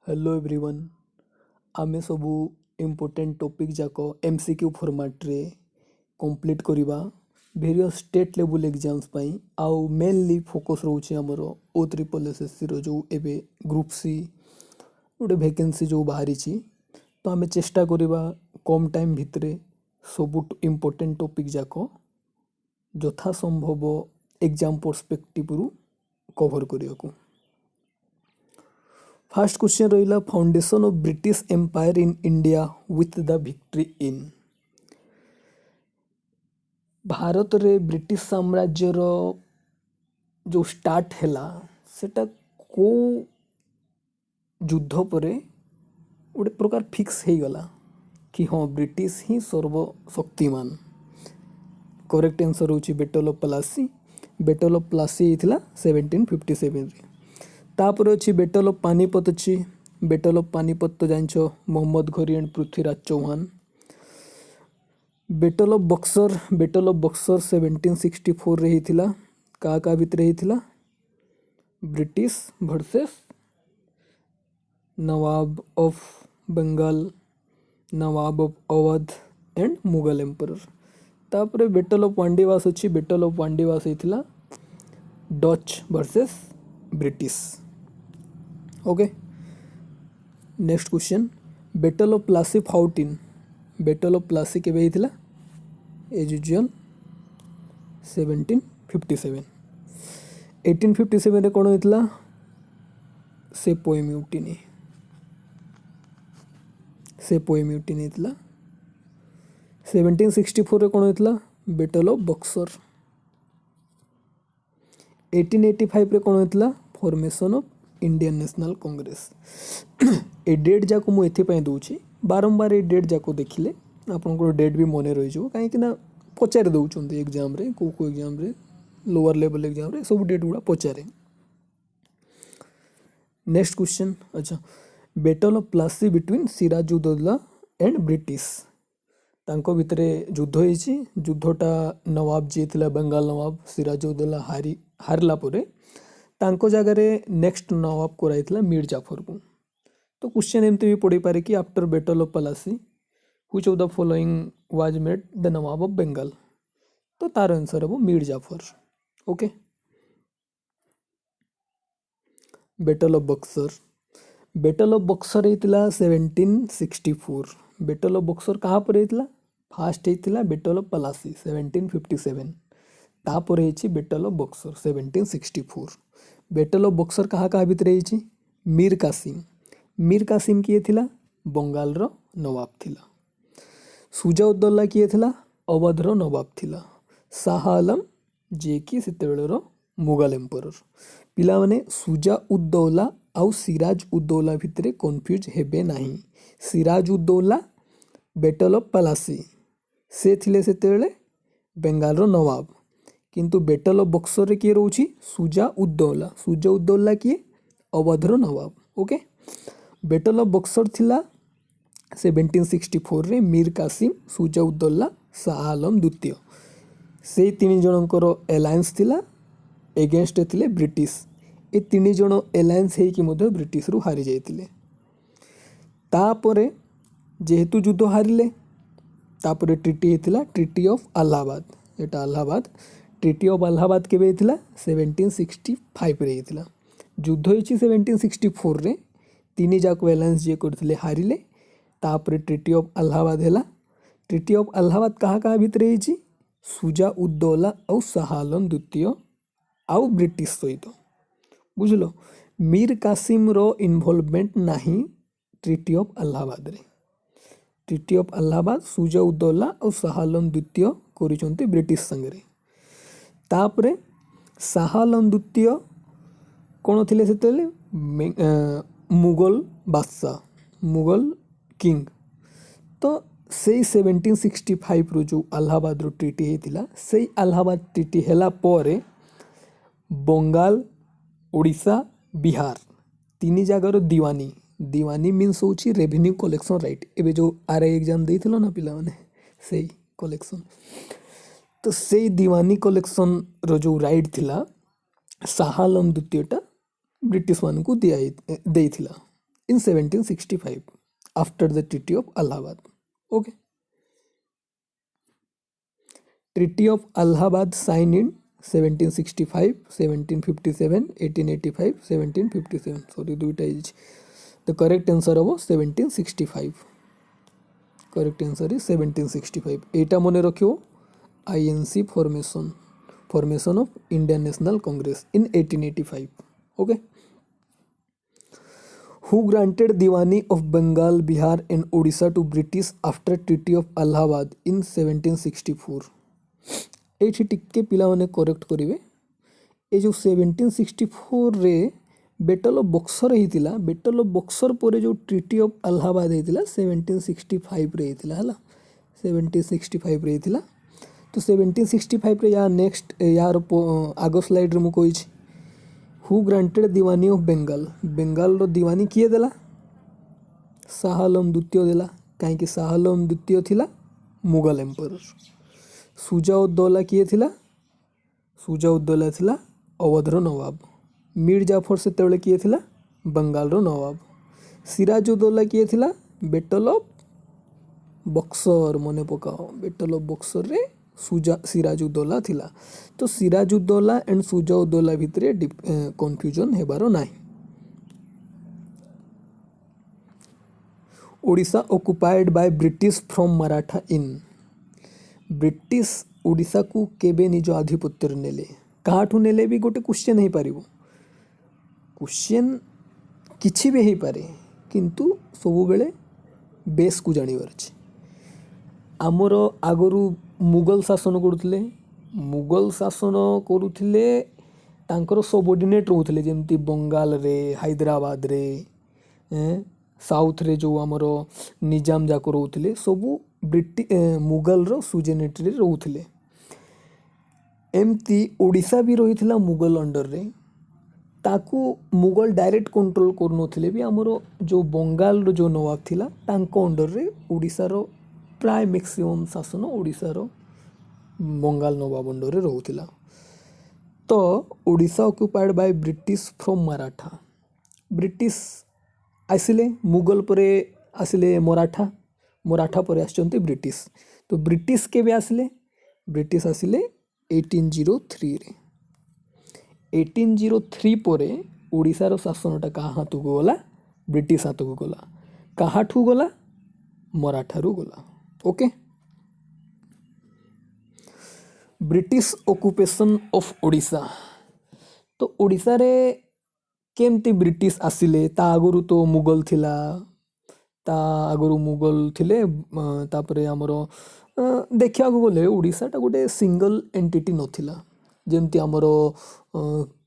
Hello everyone आमे सबू important topic जाक एमसीक्यू फॉर्मेट रे कंप्लीट करिबा वेरियस स्टेट लेवल एग्जाम्स पई आउ मेनली फोकस रहउछि हमर ओ ट्रिपल एसएससी रो जो एबे ग्रुप सी गोटे वैकेंसी जो बाहरी छी तो आमे चेष्टा करिबा कम टाइम भितरे सबु इम्पोर्टेंट टॉपिक जाक यथा संभव एग्जाम पर्सपेक्टिव रु कवर करियाकू। फर्स्ट क्वेश्चन रहिला foundation of British empire in India with the victory in. Bharat रे ब्रिटिश साम्राज्य जो स्टार्ट हैला सेटा को युद्ध परे गोटे प्रकार फिक्स हो गला कि हाँ ब्रिटिश ही सर्वशक्तिमान। करेक्ट आंसर होची battle of Plassey. Battle of Plassey होइथिला 1757 रे। तापर अच्छी बैटल ऑफ पानीपत अच्छी। बैटल ऑफ पानीपत तो जान Mohammad Ghori and Prithviraj Chauhan. Battle of Buxar 1764 रे हिथिला। का भितर हिथिला British versus nawab of Bengal, nawab of Awadh and Mughal emperor. तापर बैटल ऑफ वांडीवास अच्छी। बैटल ऑफ वांडीवास हिथिला Dutch versus British. Okay next question battle of Plassey fought in. Battle of Plassey केबे हिथिला एज यूजुअल 1757। 1857 रे कोन हिथिला सेपोई म्यूटिनी। सेपोई म्यूटिनी हिथिला। 1764 रे कोन हिथिला बैटल ऑफ बक्सर। 1885 रे कोन हिथिला formation of Indian National Congress. ए डेट जाक मु एथि पय दउछि बारंबार ए डेट जाक देखिले आपनको डेट भी मने रहि जो काहे कि ना पचारे दउछन्ते एग्जाम रे को एग्जाम रे लोअर लेवल एग्जाम रे सब डेट गुडा पचारे। नेक्स्ट क्वेश्चन अच्छा battle of Plassey between Sirajuddaulah and British. तांको भितरे युद्ध होइछि। युद्धटा नवाब जे थिला बंगाल नवाब सिराजुद्दौला हारला परे तांको जगह रे नेक्स्ट नवाब कराइथिला मीर जाफर को। तो क्वेश्चन एमती भी पड़ी पारे कि after battle of Plassey which of the following was made the nawab of Bengal. तो तार आंसर है Mir Jafar. Okay battle of Buxar. Battle of Buxar होइतिला 1764। बैटल ऑफ बक्सर कहाँ पर होइतिला फास्ट होइतिला बैटल ऑफ प्लासी 1757। तापर होइछि battle of Buxar 1764। Battle of Buxar कहाँ भितर होइछि मीर कासिम। मीर कासिम किए थिला बंगाल रो नवाब थिला। सुजाउद्दौला किए थिला अवध रो नवाब थिला। शाह आलम जे कि सेतेबेले रो मुगल एम्परर। पिला माने सुजाउद्दौला आउ सिराजुद्दौला भितरे कन्फ्यूज हेबे नाही। सिराजुद्दौला बैटल ऑफ प्लासी से थिले सेतेबेले बंगाल रो नवाब किंतु बैटल ऑफ बक्सर रे किए रहउछि सुजाउद्दौला। सुजाउद्दौला किए अवध रो नवाब। ओके बैटल ऑफ बक्सर थिला 1764 रे मीर कासिम सुजाउद्दौला शाह आलम द्वितीय से तीन जनकर एलायंस थिला एगेंस्ट थिले ब्रिटिश। ए तीन जन एलायंस हे कि मध्य ब्रिटिश रु हारि जाइतिले। तापरे जेहेतु युद्ध हारिले तापरे treaty हेतिला treaty of Allahabad. Etah Allahabad treaty of Allahabad केबे हेतिला 1765 रे हेतिला। युद्ध होइछि 1764 रे तीन जाक एलायंस जे करथिले हारिले। तापरे ट्रिटी ऑफ अलाहाबाद हैला। ट्रिटी ऑफ अलाहाबाद कहाँ भितर होइछि सुजाउद्दौला और शाह आलम द्वितीय आउ ब्रिटिश सहित बुझलो। मीर कासिम रो इन्वॉल्वमेंट नाही ट्रिटी ऑफ अलाहाबाद रे। ट्रिटी ऑफ अलाहाबाद सुजाउद्दौला और शाह आलम द्वितीय करिसंते ब्रिटिश संगे। तापरे शाह आलम द्वितीय कौन थिले सेतेले मुगल बादशाह मुगल किंग। तो से 1765 रो जो अलाहाबाद रो ट्रिटी हेतिला से अलाहाबाद ट्रिटी हैला परे बंगाल ओडिशा बिहार तीन जगार दीवानी दीवानी मीन्स होची रेवेन्यू कलेक्शन राइट। एबे जो आरआई एग्जाम देइथिलो ना पिला माने सेही कलेक्शन। तो से दीवानी कलेक्शन रो जो राइट थिला शाह आलम द्वितीयटा ब्रिटिश मान को दिया देइथिला। in 1765 after the Treaty of Allahabad. Okay. Treaty of Allahabad signed in 1765, 1757, 1885, 1757. Sorry, duita is the correct answer of 1765. Correct answer is 1765. एटा मने रखियो INC formation of Indian National Congress in 1885. Okay. Who granted Diwani of Bengal, Bihar and Odisha to British after Treaty of Allahabad in 1764? एठी टिके पिला माने correct करिवे ए जो 1764 रे battle of Buxar हेतिला बेटल ऑफ बक्सर पर जो ट्रीटी ऑफ अलाहाबाद हेतिला 1765 रे हेतिला हला 1765 रे हेतिला तो 1765 रे या नेक्स्ट यार आगो स्लाइड रे मु कहि छी हु ग्रांटेड दीवानी ऑफ बेंगल बेंगल रो दीवानी किए देला शाह आलम द्वितीय देला काहे कि शाह आलम द्वितीय थिला मुगल एम्पायर सुजाउद्दौला किए थिला सुजाउद्दौला थिला अवधर नवाब मीर जाफर सेतेबेले किए थिला बंगाल रो नवाब सिराजुद्दौला किए थिला बैटल ऑफ बक्सर मने पकाओ बैटल ऑफ बक्सर रे सिराजुद्दौला थिला तो सिराजुद्दौला एंड सुजाउद्दौला भितरे कंफ्यूजन हेबारो नाही Odisha occupied by British from Maratha in British Odisha को केबे निज आधिपत्य नेले काठू नेले भी गोटे क्वेश्चन हो पार क्वेश्चन किछि भी हो पारे किंतु सब बेले बेस को जानिबार अछि आमर आगरू मुगल शासन करुथिले मुगल शासन करुथिले तांकर सबऑर्डिनेट रहउथिले जेमती बंगाल रे हैदराबाद रे साउथ रे जो आमर निजाम जाक रहउथिले सबू मुगल रो सुजेनेट रे रहउथिले एमती ओडिशा भी रही मुगल अंडर रे ताकू मुगल डायरेक्ट कंट्रोल करनथिले भी आमर जो बंगाल रो जो नवाब थिला तांको अंडर रे ओडिशा रो प्राय मैक्सिमम शासन ओडिशा रो बंगाल नवाब अंडर रे रहउथिला तो Odisha occupied by British from Maratha British आसिले मुगल परे आसिले मराठा मराठा पर आछंती ब्रिटिश तो ब्रिटिश केबे आसिले ब्रिटिश आसिले 1803 रे 1803 परे ओडिशार शासनटा का हाथ को गला ब्रिटिश हाथ को गला काहाठू गला मराठारू गला okay British occupation of Odisha तो ओडिशा रे केमती ब्रिटिश आसिले ता आगुरु तो मुगल थिला ता आगुरु मुगल थिले तापरे हमरो देखिया को गले ओडिशाटा गोटे सिंगल एंटिटी नथिला जेमती हमरो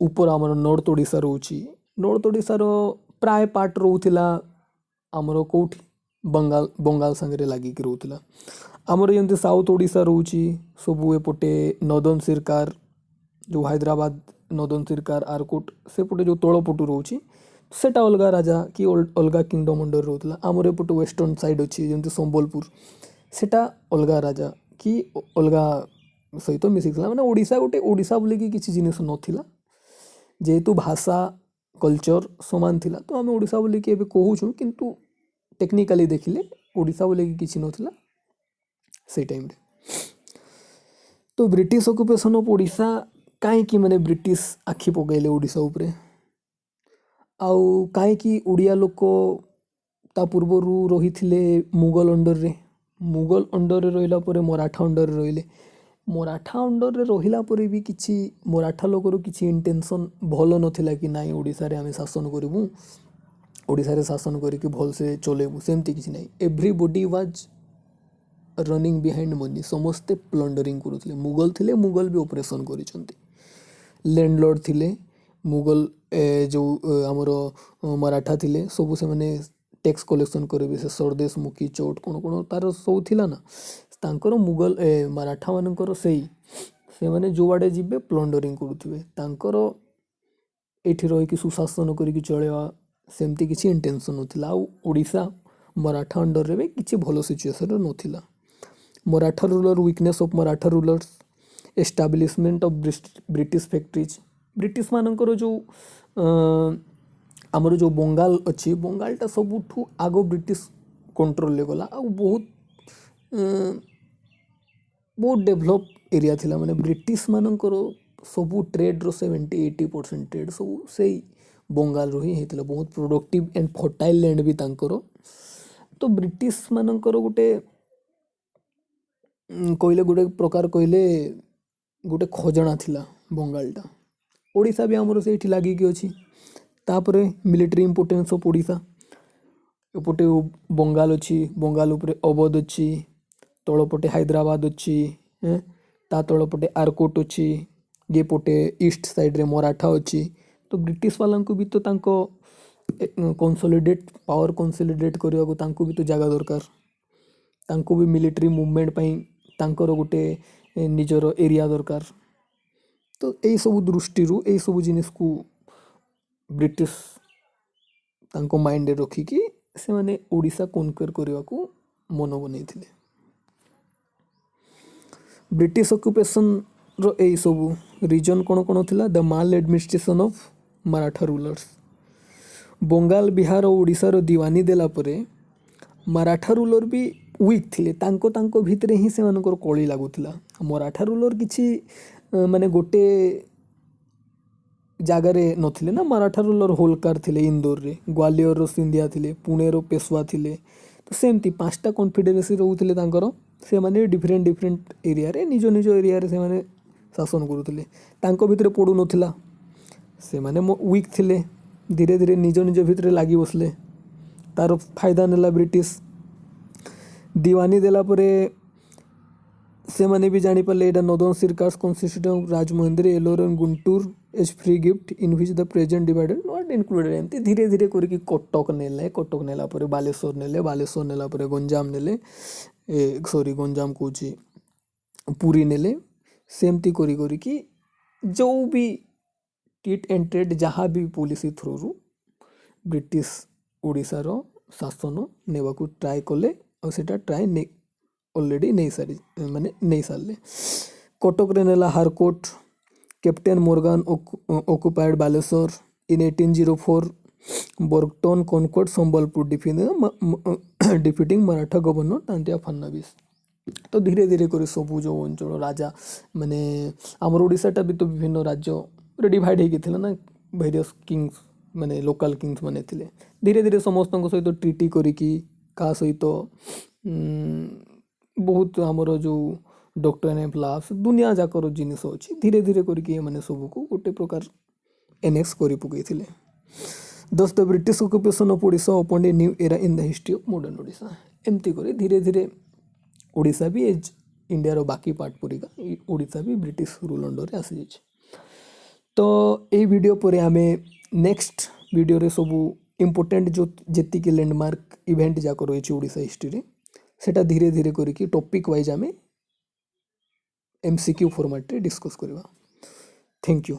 ऊपर हमरो नॉर्थ ओडिशा रहउची नॉर्थ ओडिशा रो प्राय पार्ट रहउथिला हमरो कोठी बंगाल बंगाल संगे लागी कि रहउथिला हमरो जेमती साउथ ओडिशा रहउची सबु एपटे नॉर्दर्न सरकार जो हैदराबाद नॉर्दर्न सरकार आरकोट सेपटे जो तळपटु रहउची सेटा अलगा राजा कि अलगा किंगडम अंडर रहउथिला हमरो एपटे वेस्टर्न साइड अछि जेमती संबलपुर सेटा अलगा राजा कि अलगा सहित मिसिथिला माने ओडिशा गोटे ओडिशा बोले कि किछि जिनिस नथिला जेहेतु भाषा कल्चर समान थिला तो आम ओडिशा बोले कि एबे कहूछु किंतु टेक्निकली देखिले ओडिशा बोले कि किछि नथिला से टाइम रे तो ब्रिटिश ऑक्युपेशन ऑफ ओडिशा काहे कि माने ब्रिटिश आखि पगैले ओडिशा उपरे आउ काहे कि ओडिया लोक ता पूर्वरु रहिथिले मुगल अंडर रे रहिला परे मराठा अंडर रे रहिले मराठा अंडर रे रहिला परे भी किछि मराठा लोकर किछि इंटेंशन भलो नथिला कि नाइ ओडिशा रे आमे शासन करिवु ओडिशा रे शासन करी कि भल से चलेबु सेमति किछि नाइ everybody was running behind money समस्ते प्लंडरिंग करुथिले मुगल थिले मुगल भी ऑपरेशन करिसंती लैंडलॉर्ड थिले मुगल जो हमरो मराठा थिले सब से माने टैक्स कलेक्शन करे से सरदेश मुखी चोट कोन कोन तार सब थिला ना तांकर मुगल मराठा मानकर से माने जो आड़े जिबे प्लंडरिंग करुथिबे तांकर एठी रही कि सुशासन करिक चलेवा सेमती किछि इंटेंशन नथिला आ ओडिशा मराठा अंडर रे किछि भलो सिचुएशन नथिला Maratha ruler weakness of Maratha rulers establishment of British factories British मानकर जो आमर जो बंगाल अच्छी बंगालटा सबुठू आग ब्रिटिश कंट्रोल गला आ बहुत डेभलप एरिया थिला माने ब्रिटिश मानकर सबू ट्रेड्र 70-80% ट्रेड सब से बंगाल रो ही होता बहुत प्रोडक्टिव एंड फर्टाइल लैंड भी तांकर तो ब्रिटिश मानकर गोटे कहले गोटे प्रकार कहले गोटे खजना थिला बंगालटा ओडिशा भी आमर से लगिकी अच्छी तापर मिलिट्री इम्पोर्टेन्स ऑफ ओडिशा एपटे बंगाल अच्छी बंगाल उपरे अवध अच्छी तलपटे हैदराबाद अच्छी ता तलपटे आरकोट अच्छी ये पटे ईस्ट साइड रे मराठा अच्छी तो ब्रिटिश वाला को भी तो तांको कंसोलिडेट पावर कंसोलिडेट करने को तांको भी तो जगह दरकार तांको भी मिलिट्री मूवमेंट पाई तांकर गोटे निजर एरिया दरकार तो यही सब दृष्टि यही सब जिनिस को ब्रिटिश तांको माइंड रखिकी से माने ओडिशा कनक्वेर करने को मन बनई ब्रिटिश ऑक्युपेशन रो यही सब रीजन कौन कौन थिला the maladministration of Maratha rulers Bengal Bihar और ओडिशा रो दीवानी देला परे मराठा रूलर भी वीक थिले तांको भितरे ही से मानकर कली लागुथिला मराठा रूलर किछि माने गोटे जगार नथिले ना मराठा रूलर होलकार थिले इंदौर रे ग्वालियर रो सिंधिया थिले पुणे रो पेशवा थिले तो सेमती 5टा कन्फेडरेसी रोउथिले तांकर से माने डिफरेंट एरिया रे निज निज एरिया रे से माने शासन करुथिले तांको भितरे पडु नथिला से माने वीक थिले धीरे धीरे निज निज भितरे लागी बसले तार फायदा नेला ब्रिटिश दीवानी देला परे से माने भी जानी पाले एटा northern Circars constitution of Rajahmundry Ellore and Guntur as free gift in which the present divided not included एमती धीरे धीरे करके कटक नेला परे बालेश्वर नेला परे गंजाम नेले सॉरी गंजाम कहूँ पुरी नेले सेमती करी जो भी टिट एंड ट्रेड जहाँ भी पॉलिसी थ्रू ब्रिटिश ओडिशार शासन नेबाकू ट्राए कले और सेटा ट्राए ऑलरेडी नहीं सारी माने नहीं सारे कटक रे नेला Harcourt captain Morgan occupied Baleswar in 1804 Broughton conquered Sambalpur defeating Maratha governor Tantia Phadnavis तो धीरे धीरे कर सबू जो अंचल राजा माने आमर ओडिशाटा भी तो विभिन्न राज्य डिवाइड होगी ना वेरियस किंग्स माने लोकल किंग्स माने थिले धीरे धीरे समस्त सहित ट्रिटी करिकी का सहित बहुत आमर जो डॉक्टर एंड प्लास दुनिया जाकर जिनिस अच्छी धीरे धीरे करके माने सबको गोटे प्रकार एनेक्स कर पकई दस the British occupation of Odisha open a new era in the history of modern Odisha एमती कर धीरे धीरे ओडिशा भी एज इंडिया बाकी पार्ट परिका ओडिशा भी ब्रिटिश रूल अंडर आसी जाइए तो ये वीडियो पर आमे नेक्स्ट वीडियो रे सबू इम्पोर्टेंट जो जेतिक लैंडमार्क इवेंट जाक रही ओडिशा हिस्ट्री सेटा धीरे धीरे करके टॉपिक वाइज आमे MCQ फॉर्मेट रे डिस्कस करवा थैंक यू।